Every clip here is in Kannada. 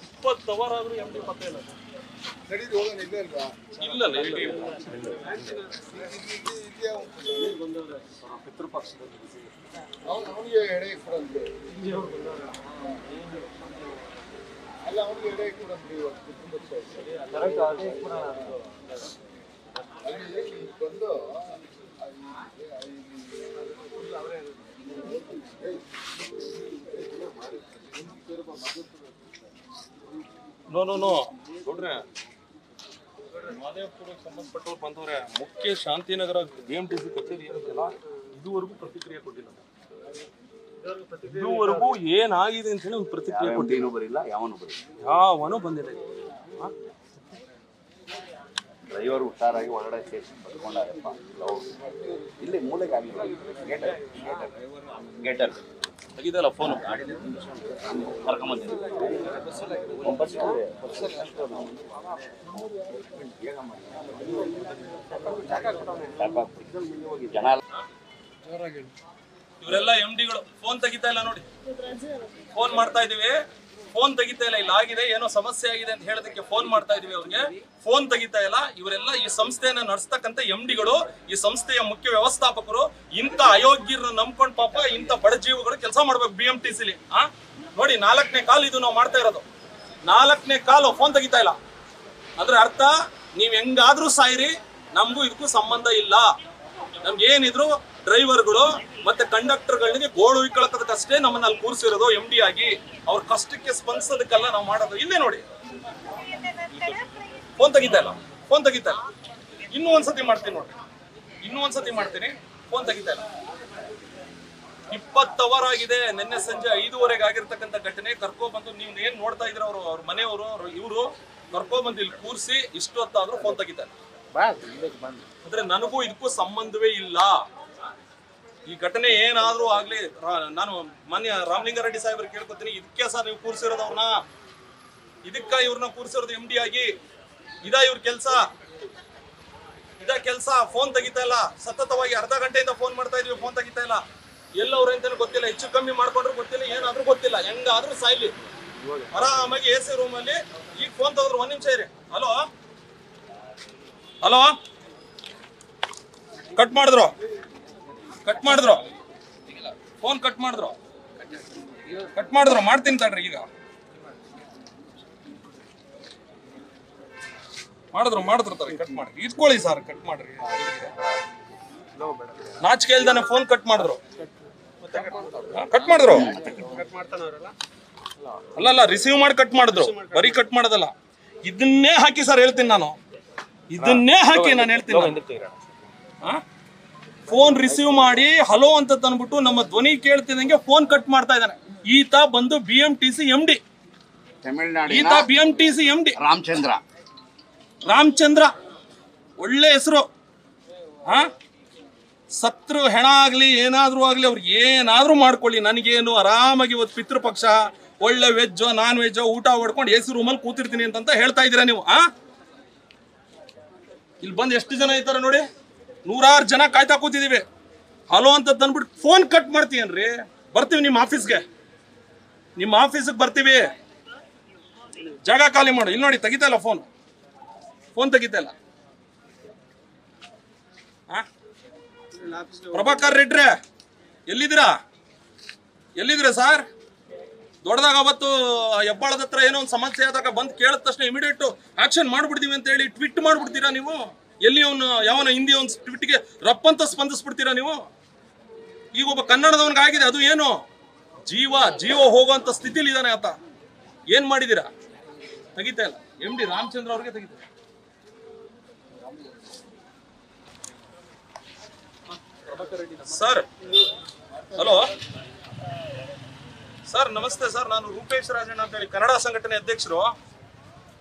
20 ಅವರ್ ಆದ್ರೂ MD ಮತ್ತೆ ಇಲ್ಲ. ನಡೀರಿ ಹೋಗೋಣ ಇಲ್ಲೇ ಅಲ್ವಾ? ಇಲ್ಲ ಪಿತೃಪಕ್ಷದಲ್ಲಿ ಅವನಿಗೆ ಎಡೆ ಕೊಡಂತೆ ಅಲ್ಲ ಅವನಿಗೆ ಎಡೆ ಕೊಡಂತೆ ಬಂದು ನೋ ನೋಡ್ರೆ ಮಾದೇವಪುರಕ್ಕೆ ಸಂಬಂಧಪಟ್ಟವ್ರು ಬಂದವ್ರೆ. ಮುಖ್ಯ ಶಾಂತಿನಗರ BMTC ಕಚೇರಿ ಏನಿದೆಯಲ್ಲ ಇದುವರೆಗೂ ಪ್ರತಿಕ್ರಿಯೆ ಕೊಟ್ಟಿಲ್ಲ. ಇದುವರೆಗೂ ಏನಾಗಿದೆ ಅಂತ ಹೇಳಿ ಒಂದು ಪ್ರತಿಕ್ರಿಯೆ ಕೊಟ್ಟಿಲ್ಲ. ಬರಿಲ್ಲ ಯಾವನು ಬಂದಿಲ್ಲ. ಡ್ರೈವರ್ ಹುಷಾರಾಗಿ ಒಳಗಡೆ ಸ್ಟೇಷನ್ ಬರ್ಕೊಂಡಾರಪ್ಪ. ಇಲ್ಲಿ ಮೂಲೆಗೆ ಆಗಲಿಲ್ಲ. Getter ತೆಗಿದಲ್ಲ phone ಕರ್ಕೊಂಬಂದಿಲ್ಲ. ಜನ ಇವರೆಲ್ಲ MDಗಳು ಫೋನ್ ತೆಗಿತಾ ಇಲ್ಲ ನೋಡಿ. ಫೋನ್ ಮಾಡ್ತಾ ಇದೀವಿ, ಫೋನ್ ತೆಗಿತಾ ಇಲ್ಲ. ಇಲ್ಲಿ ಆಗಿದೆ ಏನೋ ಸಮಸ್ಯೆ ಆಗಿದೆ ಅಂತ ಹೇಳೋದಕ್ಕೆ ಫೋನ್ ಮಾಡ್ತಾ ಇದೀವಿ, ಅವ್ರಿಗೆ ಫೋನ್ ತೆಗಿತಾ ಇಲ್ಲ. ಇವರೆಲ್ಲ ಈ ಸಂಸ್ಥೆಯನ್ನ ನಡೆಸ್ತಕ್ಕಂಥ MDಗಳು, ಈ ಸಂಸ್ಥೆಯ ಮುಖ್ಯ ವ್ಯವಸ್ಥಾಪಕರು. ಇಂಥ ಅಯೋಗ್ಯರನ್ನ ನಂಬ್ಕೊಂಡು ಪಾಪ ಇಂಥ ಬಡಜೀವಿಗಳು ಕೆಲಸ ಮಾಡ್ಬೇಕು BMTCಲಿ. ನೋಡಿ 4ನೇ ಕಾಲ್ ಇದು ನಾವು ಮಾಡ್ತಾ ಇರೋದು. 4ನೇ ಕಾಲು ಫೋನ್ ತೆಗಿತಾ ಇಲ್ಲ ಅಂದ್ರೆ ಅರ್ಥ ನೀವ್ ಹೆಂಗಾದ್ರೂ ಸಾಯಿರಿ, ನಮಗೂ ಇದಕ್ಕೂ ಸಂಬಂಧ ಇಲ್ಲ. ನಮ್ಗೆ ಏನಿದ್ರು ಡ್ರೈವರ್ಗಳು ಮತ್ತೆ ಕಂಡಕ್ಟರ್ಗಳಿಗೆ ಗೋಳು ಇಕ್ಕಳಕ್ಕದಕ್ಕಷ್ಟೇ ನಮ್ಮನ್ನ ಅಲ್ಲಿ ಕೂರಿಸಿರೋದು MD ಆಗಿ. ಅವ್ರ ಕಷ್ಟಕ್ಕೆ ಸ್ಪಂದಿಸೋದಕ್ಕೆಲ್ಲ ನಾವು ಮಾಡೋದು. ಇಲ್ಲೇ ನೋಡಿ ಫೋನ್ ತೆಗಿತಾ ಇಲ್ಲ. ಇನ್ನೂ ಒಂದ್ಸತಿ ಮಾಡ್ತೀನಿ ನೋಡಿ, ಫೋನ್ ತೆಗಿತಾ ಇಲ್ಲ. 20 ಅವರ್ ಆಗಿದೆ. ನಿನ್ನೆ ಸಂಜೆ 5:30 ಆಗಿರ್ತಕ್ಕಂಥ ಘಟನೆ. ಕರ್ಕೊಬಂದು ನೀವು ಏನ್ ನೋಡ್ತಾ ಇದ್ರ ಅವ್ರ ಮನೆಯವರು ಇವರು ಕರ್ಕೊಬಂದು ಇಲ್ಲಿ ಕೂರಿಸಿ ಇಷ್ಟೊತ್ತಾದ್ರೂ ಫೋನ್ ತೆಗಿತಾ ಇಲ್ಲ. ಅಂದ್ರೆ ನನಗೂ ಇದಕ್ಕೂ ಸಂಬಂಧವೇ ಇಲ್ಲ. ಈ ಘಟನೆ ಏನಾದ್ರೂ ಆಗ್ಲಿ, ನಾನು ಮಾನ್ಯ ರಾಮಲಿಂಗಾರೆಡ್ಡಿ ಸಾಹೇಬ್ರು ಕೇಳ್ಕೊತೀನಿ, ಇದಕ್ಕೆ ಸರ್ ನೀವು ಕೂರಿಸಿರೋದು ಅವ್ರನ್ನ, ಇವ್ರನ್ನ ಕೂರಿಸಿರೋದು MD ಆಗಿ? ಇದ ಇವ್ರ ಕೆಲ್ಸ? ಫೋನ್ ತೆಗಿತಾ ಇಲ್ಲ. ಸತತವಾಗಿ ಅರ್ಧ ಗಂಟೆಯಿಂದ ಫೋನ್ ಮಾಡ್ತಾ ಇದೀವಿ, ಫೋನ್ ತೆಗಿತಾ ಇಲ್ಲ. ಎಲ್ಲವ್ರು ಅಂತಾನು ಗೊತ್ತಿಲ್ಲ, ಹೆಚ್ಚು ಕಮ್ಮಿ ಮಾಡ್ಕೊಂಡ್ರು ಗೊತ್ತಿಲ್ಲ, ಏನಾದ್ರೂ ಗೊತ್ತಿಲ್ಲ. ಹೆಂಗಾದ್ರೂ ಸಾಯ್ಲಿ, ಆರಾಮಾಗಿ AC ರೂಮಲ್ಲಿ. ಈಗ ಫೋನ್ ತಗೋದ್ರು, 1 ನಿಮಿಷ ಇರಿ. ಹಲೋ ಕಟ್ ಮಾಡಿದ್ರು, ಫೋನ್ ಕಟ್ ಮಾಡಿದ್ರು. ಮಾಡ್ತೀನಿ ತಡ್ರಿ. ಈಗ ಮಾಡಿದ್ರು ತರ ಕಟ್ ಮಾಡಿ ಇಟ್ಕೊಳ್ಳಿ ಸರ್. ಕಟ್ ಮಾಡ್ರಿ, ನಾಚಿಕೆ ಇಲ್ದಾನೆ ಫೋನ್ ಕಟ್ ಮಾಡಿದ್ರು. ಅಲ್ಲ ರಿಸೀವ್ ಮಾಡಿ ಕಟ್ ಮಾಡಿದ್ರು, ಬರೀ ಕಟ್ ಮಾಡೋದಲ್ಲ. ಇದನ್ನೇ ಹಾಕಿ ಸರ್ ಹೇಳ್ತೀನಿ ನಾನು, ಹೇಳ್ತೀನಿ. ಫೋನ್ ರಿಸೀವ್ ಮಾಡಿ ಹಲೋ ಅಂತ ತಂದ್ಬಿಟ್ಟು ನಮ್ಮ ಧ್ವನಿ ಕೇಳ್ತಿದಂಗೆ ಫೋನ್ ಕಟ್ ಮಾಡ್ತಾ ಇದ್ದಾನೆ. ಈತ ಬಂದು BMTC MD, ರಾಮಚಂದ್ರ ಒಳ್ಳೆ ಹೆಸರು. ಸತ್ರು ಹೆಣ ಆಗ್ಲಿ ಏನಾದ್ರೂ ಆಗ್ಲಿ, ಅವ್ರಿಗೆ ಏನಾದ್ರೂ ಮಾಡ್ಕೊಳ್ಳಿ, ನನಗೇನು. ಆರಾಮಾಗಿ ಇವತ್ತು ಪಿತೃಪಕ್ಷ, ಒಳ್ಳೆ ವೆಜ್ಜೋ ನಾನ್ ವೆಜ್ಜೋ ಊಟ ಹೊಡ್ಕೊಂಡು AC ರೂಮಲ್ಲಿ ಕೂತಿರ್ತೀನಿ ಅಂತ ಹೇಳ್ತಾ ಇದ್ದೀರಾ ನೀವು. ಇಲ್ಲಿ ಬಂದು ಎಷ್ಟು ಜನ ಇದ್ದಾರೆ ನೋಡಿ, 100 ಜನ ಕಾಯ್ತಾ ಕೂತಿದೀವಿ. ಹಲೋ ಅಂತ ತಂದ್ಬಿಟ್ಟು ಫೋನ್ ಕಟ್ ಮಾಡ್ತೀಯನ್ರಿ? ಬರ್ತೀವಿ ನಿಮ್ಮ ಆಫೀಸ್ಗೆ ಬರ್ತೀವಿ. ಜಾಗ ಖಾಲಿ ಮಾಡು. ಇಲ್ಲಿ ನೋಡಿ ತೆಗಿತಾ ಇಲ್ಲ ಫೋನ್ ತೆಗಿತಾ ಇಲ್ಲ. ಪ್ರಭಾಕರ್ ರೆಡ್ರೆ ಎಲ್ಲಿದ್ದೀರಾ ಸರ್? ದೊಡ್ಡದಾಗ ಅವತ್ತು ಹೆಬ್ಬಾಳದ ಹತ್ರ ಏನೋ ಒಂದು ಸಮಸ್ಯೆ ಆದಾಗ ಬಂದು ಕೇಳಿದ ತಕ್ಷಣ ಇಮಿಡಿಯೇಟ್ ಆಕ್ಷನ್ ಮಾಡ್ಬಿಡ್ತೀವಿ ಅಂತ ಹೇಳಿ ಟ್ವೀಟ್ ಮಾಡ್ಬಿಡ್ತೀರಾ ನೀವು? ಎಲ್ಲಿ ಯಾವನ ಹಿಂದಿ ಒಂದು ಟ್ವೀಟ್ಗೆ ರಪ್ಪಂತ ಸ್ಪಂದಿಸ್ಬಿಡ್ತೀರಾ ನೀವು? ಈಗ ಒಬ್ಬ ಕನ್ನಡದವನಿಗಾಗಿದೆ, ಅದು ಏನು ಜೀವ ಹೋಗುವಂತ ಸ್ಥಿತಿಲಿ ಇದ್ದಾನೆ ಆತ. ಏನ್ ಮಾಡಿದೀರಾ? ತೆಗಿತಾ ಇಲ್ಲ. MD ರಾಮಚಂದ್ರ ಅವ್ರಿಗೆ ತೆಗಿತಾರೆ. ಸರ್ ಹಲೋ ಸರ್, ನಮಸ್ತೆ ಸರ್. ನಾನು ರೂಪೇಶ್ ರಾಜಣ್ಣ ಅಂತ ಹೇಳಿ ಕನ್ನಡ ಸಂಘಟನೆ ಅಧ್ಯಕ್ಷರು.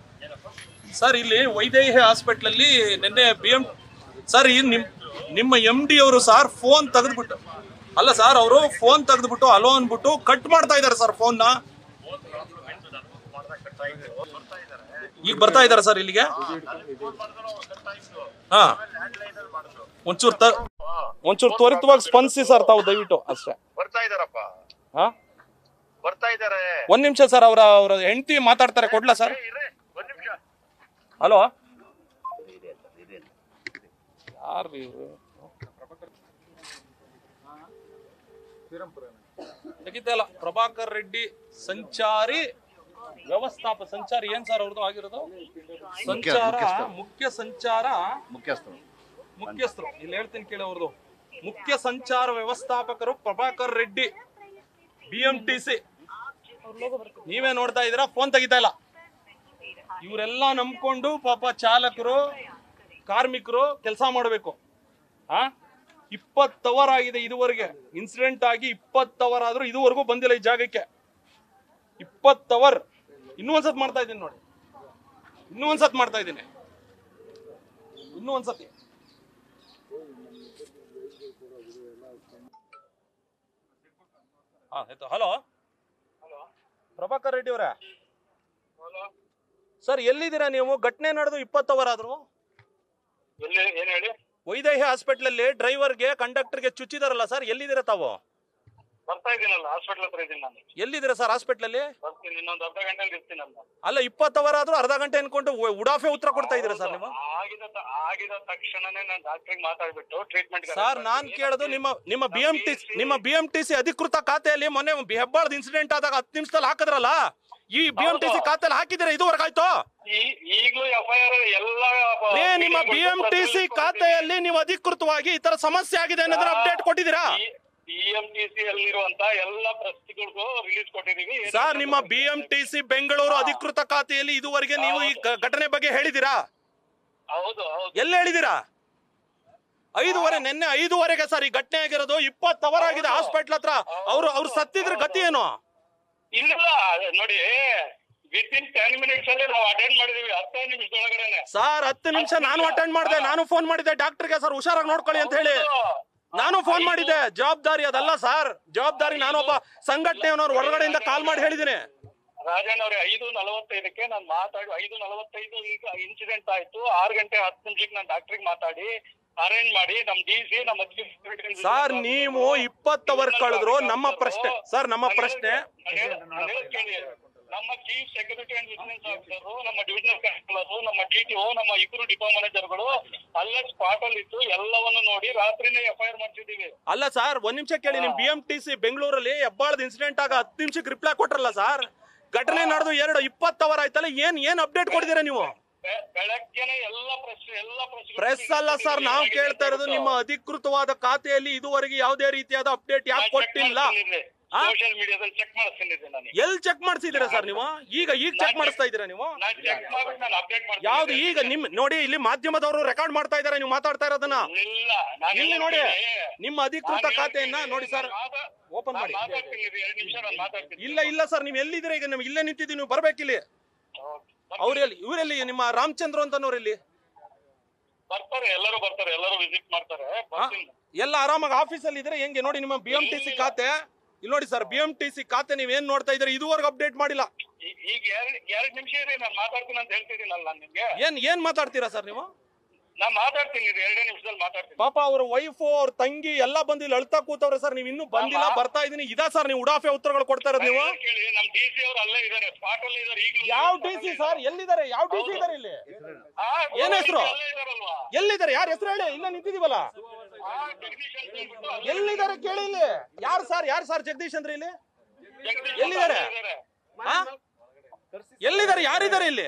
ಸರ್ ಇಲ್ಲಿ ವೈದೇಹಿ ಹಾಸ್ಪಿಟಲ್ ಅಲ್ಲಿ ನಿನ್ನೆ ಸರ್ ನಿಮ್ಮ MD ಅವರು ಸರ್ ಫೋನ್ ತೆಗೆದ್ಬಿಟ್ಟು, ಅಲ್ಲ ಸರ್ ಅವರು ಫೋನ್ ತೆಗೆದ್ಬಿಟ್ಟು ಹಲೋ ಅನ್ಬಿಟ್ಟು ಕಟ್ ಮಾಡ್ತಾ ಇದಾರೆ ಸರ್ ಫೋನ್ ನ. ಈಗ ಬರ್ತಾ ಇದಾರೆ ಸರ್ ಇಲ್ಲಿಗೆ. ಹಾ, ಒಂಚೂರು ತ್ವರಿತವಾಗಿ ಸ್ಪಂದಿಸಿ ಸರ್ ತಾವು ದಯವಿಟ್ಟು ಅಷ್ಟೇ. ಬರ್ತಾ ಇದಾರಪ್ಪ. ಹಾ ಬರ್ತಾ ಇದ್ದಾರೆ. ಒಂದ್ ನಿಮಿಷ ಸರ್, ಅವ್ರ ಹೆಂಡತಿ ಮಾತಾಡ್ತಾರೆ, ಕೊಡ್ಲಾ ಸರ್? ಒಂದ್ ನಿಮಿಷ. ಹಲೋ, ಯಾರು ತೆಗಿತಲ್ಲ? ಪ್ರಭಾಕರ್ ರೆಡ್ಡಿ ಸಂಚಾರಿ ಸಂಚಾರಿ ಏನ್ ಸರ್ ಅವ್ರದ್ದು ಆಗಿರೋದು? ಸಂಚಾರ ಮುಖ್ಯಸ್ಥರು ಇಲ್ಲಿ ಹೇಳ್ತೀನಿ ಕೇಳಿ. ಅವ್ರದ್ದು ಮುಖ್ಯ ಸಂಚಾರ ವ್ಯವಸ್ಥಾಪಕರು ಪ್ರಭಾಕರ್ ರೆಡ್ಡಿ, BMTC. ನೀವೇ ನೋಡ್ತಾ ಇದೀರಾ, ಫೋನ್ ತೆಗಿತಾ ಇಲ್ಲ. ಇವರೆಲ್ಲ ನಂಬ್ಕೊಂಡು ಪಾಪ ಚಾಲಕರು, ಕಾರ್ಮಿಕರು ಕೆಲಸ ಮಾಡಬೇಕು. 20 ಅವರ್ ಆಗಿದೆ ಇದುವರೆಗೆ, ಇನ್ಸಿಡೆಂಟ್ ಆಗಿ 20 ಅವರ್ ಆದ್ರೂ ಇದುವರೆಗೂ ಬಂದಿಲ್ಲ ಈ ಜಾಗಕ್ಕೆ. 20 ಅವರ್. ಇನ್ನೂ ಒಂದ್ಸತಿ ಮಾಡ್ತಾ ಇದ್ದೀನಿ ನೋಡಿ, ಇನ್ನೂ ಒಂದ್ಸತಿ ಮಾಡ್ತಾ ಇದ್ದೀನಿ, ಇನ್ನೂ ಒಂದ್ಸತಿ. ಆಯ್ತು. ಹಲೋ, ಪ್ರಭಾಕರ್ ರೆಡ್ಡಿ ಅವರೇ ಸರ್, ಎಲ್ಲಿದ್ದೀರಾ ನೀವು? ಘಟನೆ ನಡೆದು 20 ಅವರ್ ಆದ್ರು. ವೈದೇಹಿ ಹಾಸ್ಪಿಟಲ್ ಅಲ್ಲಿ ಡ್ರೈವರ್ಗೆ ಕಂಡಕ್ಟರ್ಗೆ ಚುಚ್ಚಿದಾರಲ್ಲ ಸರ್, ಎಲ್ಲಿದ್ದೀರಾ ತಾವು? ಬರ್ತಾ ಇದೀನಲ್ಲ, ಹಾಸ್ಪಿಟಲ್ ಹತ್ರ ಇದೀನಿ ನಾನು. ಎಲ್ಲಿದ್ದೀರಾ ಸರ್ ಹಾಸ್ಪಿಟಲ್ ಅಲ್ಲಿ? ಬರ್ತೀನಿ, ಇನ್ನೊಂದು ಅರ್ಧ ಗಂಟೆಲಿ ಇರ್ತೀನಲ್ಲ. ಅಲ್ಲ, 20 ಅವರ್ ಆದ್ರೂ ಅರ್ಧ ಗಂಟೆ ಅನ್ಕೊಂಡು ಉಡಾಫೆ ಉತ್ತರ ಕೊಡ್ತಾ ಇದೀರಾ ಸರ್ ನೀವು? ಆಗಿದ ತಕ್ಷಣನೇ ನಾನು ಡಾಕ್ಟರ್ಗೆ ಮಾತಾಡ್ಬಿಟ್ಟು ಟ್ರೀಟ್ಮೆಂಟ್. ಸರ್, ನಾನ್ ಕೇಳೋದು ನಿಮ್ಮ BMTC ಅಧಿಕೃತ ಖಾತೆಯಲ್ಲಿ ಮೊನ್ನೆ ಹೆಬ್ಬಾಳದ ಇನ್ಸಿಡೆಂಟ್ ಆದಾಗ 10 ನಿಮಿಷದಲ್ಲಿ ಹಾಕಿದ್ರಲ್ಲ, ಈ BMTC ಖಾತೆಯಲ್ಲಿ ಹಾಕಿದಿರ ಇದುವರೆಗಾಯ್ತು? ಈಗಲೂ FIR ಎಲ್ಲ ನಿಮ್ಮ BMTC ಖಾತೆಯಲ್ಲಿ ನೀವು ಅಧಿಕೃತವಾಗಿ ಈ ತರ ಸಮಸ್ಯೆ ಆಗಿದೆ ಅನ್ನೋದ್ರ ಅಪ್ಡೇಟ್ ಕೊಟ್ಟಿದ್ದೀರಾ? BMTC ಅಲ್ಲಿರುವಂತ ಎಲ್ಲ ಪ್ರಶ್ನೆಗಳಿಗೂ ರಿಲೀಸ್ ಕೊಟ್ಟಿದೀವಿ ಸರ್. ನಿಮ್ಮ BMTC ಬೆಂಗಳೂರು ಅಧಿಕೃತ ಖಾತೆಯಲ್ಲಿ ಇದುವರೆಗೆ ನೀವು ಈ ಘಟನೆ ಬಗ್ಗೆ ಹೇಳಿದಿರಾ? ಹೌದು. ಎಲ್ಲಿ ಹೇಳಿದಿರಾ? 5:15 ನಿನ್ನೆ 5:15 ಸರ್ ಈ ಘಟನೆ ಆಗಿರೋದು. 20 ಅವರ್ ಆಗಿದೆ ಹಾಸ್ಪಿಟಲ್ ಹತ್ರ. ಅವ್ರು ಸತ್ತಿದ್ರ ಗತಿ ಏನು? ಇಲ್ಲ ನೋಡಿ, ವಿತಿನ್ 10 ಮಿನಿಟ್ಸ್ ಅಲ್ಲಿ ನಾವು ಅಟೆಂಡ್ ಮಾಡಿದೀವಿ. 10 ನಿಮಿಷದೊಳಗಡೆ ಸರ್. 10 ನಿಮಿಷ ನಾನು ಅಟೆಂಡ್ ಮಾಡಿದೆ. ನಾನು ಫೋನ್ ಮಾಡಿದ್ದೆ ಡಾಕ್ಟರ್ಗೆ, ಸರ್ ಹುಷಾರಾಗಿ ನೋಡ್ಕೊಳ್ಳಿ ಅಂತ ಹೇಳಿ ನಾನು ಫೋನ್ ಮಾಡಿದ್ದೆ. ಜವಾಬ್ದಾರಿ ಅದಲ್ಲ ಸರ್, ಜವಾಬ್ದಾರಿ ನಾನೊಬ್ಬ ಸಂಘಟನೆಯವನವ್ರು ಹೊರಗಡೆಯಿಂದ ಕಾಲ್ ಮಾಡಿ ಹೇಳಿದ್ದೀನಿ. ರಾಜಣ್ಣ ಅವ್ರೆ, 5:45ಕ್ಕೆ ನಾನು ಮಾತಾಡಿ 5:45 ಈಗ ಇನ್ಸಿಡೆಂಟ್ ಆಯ್ತು. 6 ಗಂಟೆ 10 ನಿಮಿಷಕ್ಕೆ ನಾನು ಡಾಕ್ಟರ್ಗೆ ಮಾತಾಡಿ ಅರೇಂಜ್ ಮಾಡಿ ನಮ್ಮ DC ನಮ್ಮ ಸರ್. ನೀವು 20 ಅವರ್ ಕಳೆದ್ರು. ನಮ್ಮ ಪ್ರಶ್ನೆ ಸರ್, ನಮ್ಮ ಪ್ರಶ್ನೆ ನಮ್ಮ chief security and vigilance officer, ನಮ್ಮ ಡಿವಿಷನಲ್ ಕಮಿಷನರ್, ನಮ್ಮ DTO, ನಮ್ಮ ಇಬ್ಬರು ಡಿಪೋ ಮ್ಯಾನೇಜರ್ಗಳು ಅಲ್ಲೇ ಸ್ಪಾಟ್ ಅಲ್ಲಿ ಇತ್ತು. ಎಲ್ಲವನ್ನು ನೋಡಿ ರಾತ್ರಿನೇ FIR ಮಾಡ್ತಿದೀವಿ. ಅಲ್ಲ ಸರ್, ಒಂದ್ ನಿಮಿಷ ಕೇಳಿ. ನಿಮ್ BMTC ಬೆಂಗಳೂರಲ್ಲಿ ಹೆಬ್ಬಾಳದ ಇನ್ಸಿಡೆಂಟ್ ಆಗ 10 ನಿಮಿಷಕ್ಕೆ ರಿಪ್ಲೈ ಕೊಟ್ರಲ್ಲ ಸರ್. ಘಟನೆ ನಡೆದು 20 ಅವರ್ ಆಯ್ತಲ್ಲ, ಏನ್ ಅಪ್ಡೇಟ್ ಕೊಟ್ಟಿದ್ದೀರಾ ನೀವು? ಬೆಳಗ್ಗೆನೆ ಎಲ್ಲ ಪ್ರೆಸ್ ಅಲ್ಲ ಸರ್, ನಾವು ಕೇಳ್ತಾ ಇರೋದು ನಿಮ್ಮ ಅಧಿಕೃತವಾದ ಖಾತೆಯಲ್ಲಿ ಇದುವರೆಗೆ ಯಾವುದೇ ರೀತಿಯಾದ ಅಪ್ಡೇಟ್ ಯಾಕೆ ಕೊಟ್ಟಿಲ್ಲ? ಸೋಶಿಯಲ್ ಮೀಡಿಯಾದಲ್ಲಿ ಚೆಕ್ ಮಾಡಿಸ್ತಿದ್ದೆ ನಾನು. ಎಲ್ಲಿ ಚೆಕ್ ಮಾಡಿಸಿದ್ದೀರಾ ಸರ್ ನೀವು? ಈಗ ಚೆಕ್ ಮಾಡಿಸ್ತಾ ಇದ್ದೀರಾ ನೀವು? ಯಾವ್ದು? ಈಗ ನಿಮ್ ನೋಡಿ, ಇಲ್ಲಿ ಮಾಧ್ಯಮದವರು ರೆಕಾರ್ಡ್ ಮಾಡ್ತಾ ಇದಾರೆ ನೀವು ಮಾತಾಡ್ತಾ ಇರೋದನ್ನ. ಇಲ್ಲಿ ನೋಡಿ, ನಿಮ್ಮ ಅಧಿಕೃತ ಖಾತೆಯನ್ನ ನೋಡಿ ಸರ್, ಓಪನ್ ಮಾಡಿ. ಇಲ್ಲ ಸರ್, ನೀವು ಎಲ್ಲಿದ್ದೀರಾ? ಈಗ ನೀವು ಇಲ್ಲೇ ನಿಂತಿದ್ದೀವಿ, ನೀವು ಬರ್ಬೇಕಿಲ್ಲಿ. ಅವ್ರೆಲ್ಲಿ? ಇವರೆಲ್ಲಿ? ನಿಮ್ಮ ರಾಮಚಂದ್ರ ಅಂತನವ್ರು ಎಲ್ಲಿ? ಬರ್ತಾರೆ, ಎಲ್ಲರೂ ಬರ್ತಾರೆ, ಎಲ್ಲರೂ ವಿಸಿಟ್ ಮಾಡ್ತಾರೆ. ಎಲ್ಲ ಆರಾಮಾಗಿ ಆಫೀಸಲ್ಲಿ ಇದ್ರೆ ಹೆಂಗೆ? ನೋಡಿ ನಿಮ್ಮ BMTC ಖಾತೆ ಇಲ್ಲಿ ನೋಡಿ ಸರ್. BMTC ಖಾತೆ ನೀವೇನ್ ನೋಡ್ತಾ ಇದ್ರೆ ಇದುವರೆಗೂ ಅಪ್ಡೇಟ್ ಮಾಡಿಲ್ಲ. ಈಗ 2 ನಿಮಿಷ ಇರಿ, ನಾನು ಮಾತಾಡ್ತೀನಿ ಅಂತ ಹೇಳ್ತಿದ್ದೀನಲ್ಲ ನಾನು ನಿಮ್ಗೆ. ಏನ್ ಮಾತಾಡ್ತೀರಾ ಸರ್ ನೀವು? ನಾನು ಮಾತಾಡ್ತೀನಿ, 2 ನಿಮಿಷದಲ್ಲಿ ಮಾತಾಡ್ತೀನಿ. ಪಾಪ ಅವ್ರ ವೈಫು, ಅವ್ರ ತಂಗಿ ಎಲ್ಲ ಬಂದು ಇಲ್ಲಿ ಅಳ್ತಾ ಕೂತವ್ರೆ ಸರ್. ನೀವು ಇನ್ನೂ ಬಂದಿಲ್ಲ, ಬರ್ತಾ ಇದೀನಿ. ಇದಾ ಸರ್ ನೀವು ಉಡಾಫೆ ಉತ್ತರಗಳು ಕೊಡ್ತಾ ಇರೋದು ನೀವು? ಕೇಳಿ, ನಮ್ಮ DC ಅವರು ಅಲ್ಲೇ ಇದ್ದಾರೆ, ಸ್ಪಾಟ್ ಅಲ್ಲಿ ಇದ್ದಾರೆ. ಈಗಲೂ ಯಾವ DC ಸರ್? ಎಲ್ಲಿದ್ದಾರೆ? ಯಾವ DC ಇದ್ದಾರೆ ಇಲ್ಲಿ? ಏನ್ ಹೆಸರು? ಎಲ್ಲಿದ್ದಾರೆ? ಯಾರ ಹೆಸರು ಹೇಳಿ? ಇಲ್ಲ ನಿಂತಿದೀವಲ್ಲ. ಎಲ್ಲಿದ್ದಾರೆ ಕೇಳಿ ಇಲ್ಲಿ. ಯಾರು ಸರ್ ಜಗದೀಶ್ ಅಂದ್ರೆ ಇಲ್ಲಿ? ಎಲ್ಲಿದ್ದಾರೆ? ಎಲ್ಲಿದ್ದಾರೆ? ಯಾರಿದ್ದಾರೆ ಇಲ್ಲಿ?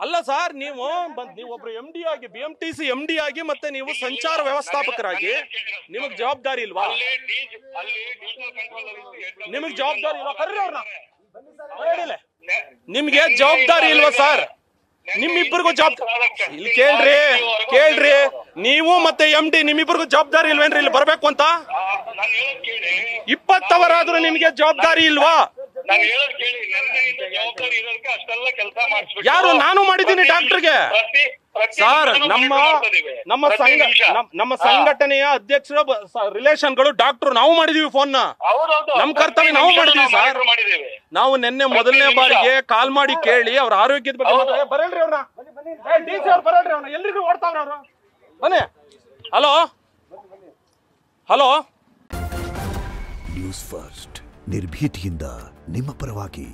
ಅಲ್ಲ ಸರ್, ನೀವು ಒಬ್ರು MD ಆಗಿ, BMTC MD ಆಗಿ, ಮತ್ತೆ ನೀವು ಸಂಚಾರ ವ್ಯವಸ್ಥಾಪಕರಾಗಿ ನಿಮಗ್ ಜವಾಬ್ದಾರಿ ಇಲ್ವಾ? ನಿಮಗ್ ಜವಾಬ್ದಾರಿ ಇಲ್ವಾ? ಕರ್ರಿ ಅವ್ರನ್ನ. ನಿಮ್ಗೆ ಜವಾಬ್ದಾರಿ ಇಲ್ವಾ ಸರ್? ನಿಮ್ಮಿಬ್ಬರಿಗೂ ಜವಾಬ್ದಾರಿ ಇಲ್ಲಿ. ಕೇಳ್ರಿ ನೀವು ಮತ್ತೆ MD ನಿಮ್ಮಿಬ್ಬರಿಗೂ ಜವಾಬ್ದಾರಿ ಇಲ್ವೇನ್ರಿ ಇಲ್ಲಿ ಬರ್ಬೇಕು ಅಂತ? 20 ಅವರ್ ಆದ್ರೂ ನಿಮ್ಗೆ ಜವಾಬ್ದಾರಿ ಇಲ್ವಾ? ಯಾರು? ನಾನು ಮಾಡಿದ್ದೀನಿ ಡಾಕ್ಟರ್ಗೆ. ಸರ್, ನಮ್ಮ ಸಂಘಟನೆಯ ಅಧ್ಯಕ್ಷರ ರಿಲೇಷನ್ಗಳು ಡಾಕ್ಟರ್ ನಾವು ಮಾಡಿದೀವಿ ಫೋನ್. ನಮ್ ಕರ್ತವ್ಯ ನಾವು ಮಾಡಿದೀವಿ ಸರ್. ನಾವು ನಿನ್ನೆ ಮೊದಲನೇ ಬಾರಿಗೆ ಕಾಲ್ ಮಾಡಿ ಕೇಳಿ ಅವ್ರ ಆರೋಗ್ಯದ ಬಗ್ಗೆ ಬರಲ್ರಿ ಅವ್ರನ್ನ. DC ಅವ್ರು ಬರಲ್ರಿ ಅವ್ರನ್ನ. ಎಲ್ರಿಗೂ ಓಡ್ತಾವ್ರ ಅವ್ರು. ಬನ್ನಿ. ಹಲೋ ನ್ಯೂಸ್ ಫಸ್ಟ್ ನಿರ್ಭೀತಿಯಿಂದ ನಿಮ್ಮ ಪರವಾಗಿ.